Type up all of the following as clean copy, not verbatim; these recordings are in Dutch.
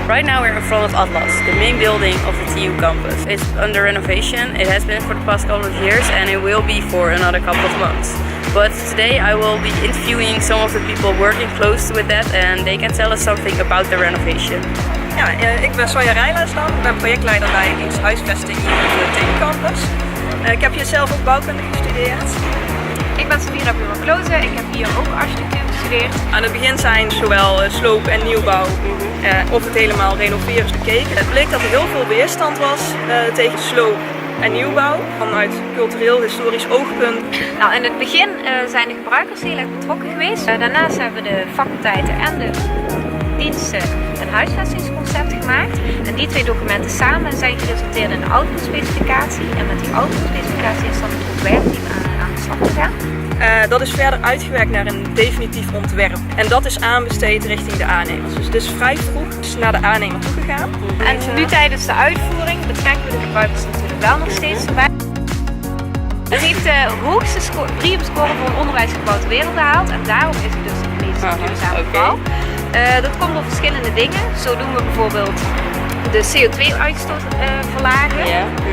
Right now we're in front of Atlas, the main building of the TU campus. It's under renovation. It has been for the past couple of years and it will be for another couple of months. But today I will be interviewing some of the people working close with that and they can tell us something about the renovation. Ja, ik ben Sonja Rijlersdam. Ik ben projectleider bij dienst huisvesting hier op de TU campus. Ik heb hier zelf ook bouwkunde gestudeerd. Ik ben Samira Buurman-Klozen, ik heb hier ook architectuur gestudeerd. Aan het begin zijn zowel sloop- en nieuwbouw of het helemaal renoveren bekeken. Het bleek dat er heel veel weerstand was tegen sloop en nieuwbouw vanuit cultureel historisch oogpunt. Nou, in het begin zijn de gebruikers heel erg betrokken geweest. Daarnaast hebben de faculteiten en de diensten een huisvestingsconcept gemaakt. En die twee documenten samen zijn geresulteerd in de output-specificatie. En met die output-specificatie is dan het ontwerpteam aan de slag gegaan. Dat is verder uitgewerkt naar een definitief ontwerp. En dat is aanbesteed richting de aannemers. Dus het is vrij vroeg naar de aannemer toegegaan. En nu tijdens de uitvoering betrekken we de gebruikers natuurlijk wel nog steeds erbij. Het heeft de hoogste BREEAM-score voor een onderwijsgebouw ter wereld gehaald. En daarom is het dus het meest duurzame gebouw. Dat komt door verschillende dingen. Zo doen we bijvoorbeeld de CO2-uitstoot verlagen.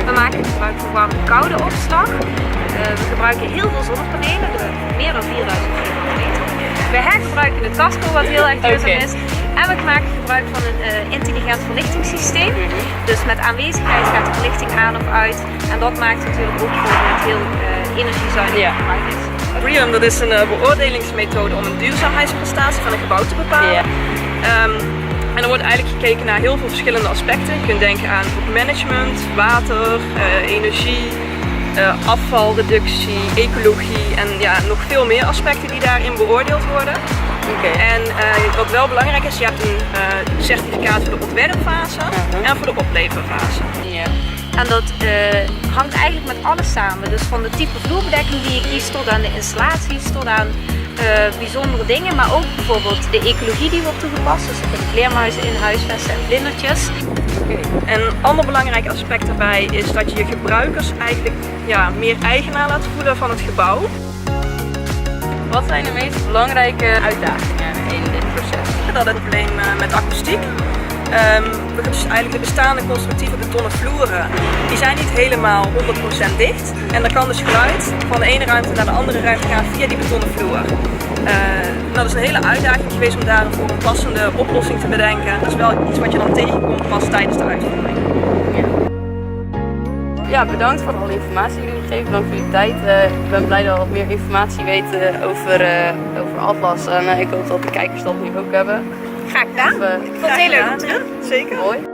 We maken gebruik van warme en koude opslag. We gebruiken heel veel zonnepanelen, meer dan 4000 meter. We hergebruiken de tasco, wat heel erg duurzaam is. En we maken gebruik van een intelligent verlichtingssysteem. Dus met aanwezigheid gaat de verlichting aan of uit. En dat maakt natuurlijk ook dat het heel energiezuinig gebruik is. BREEAM, dat is een beoordelingsmethode om een duurzaamheidsprestatie van een gebouw te bepalen. En er wordt eigenlijk gekeken naar heel veel verschillende aspecten. Je kunt denken aan management, water, energie, afvalreductie, ecologie en ja, nog veel meer aspecten die daarin beoordeeld worden. En wat wel belangrijk is, je hebt een certificaat voor de ontwerpfase en voor de opleverfase. En dat hangt eigenlijk met alles samen. Dus van de type vloerbedekking die je kiest tot aan de installaties, tot aan bijzondere dingen. Maar ook bijvoorbeeld de ecologie die wordt toegepast. Dus we kunnen vleermuizen in huisvesten en vlindertjes. En een ander belangrijk aspect daarbij is dat je je gebruikers eigenlijk meer eigenaar laat voelen van het gebouw. Wat zijn de meest belangrijke uitdagingen in dit proces? Dat het probleem met akoestiek. Dus eigenlijk de bestaande constructieve betonnen vloeren, die zijn niet helemaal 100% dicht. En dan kan dus geluid van de ene ruimte naar de andere ruimte gaan via die betonnen vloer. Dat is een hele uitdaging geweest om daarvoor een passende oplossing te bedenken. Dat is wel iets wat je dan tegenkomt pas tijdens de uitvoering. Ja, bedankt voor alle informatie die jullie gegeven. Bedankt voor je tijd. Ik ben blij dat we wat meer informatie weten over Atlas. En ik hoop dat de kijkers dat nu ook hebben. Graag gedaan. Ik vond het heel leuk om te doen. Zeker. Mooi.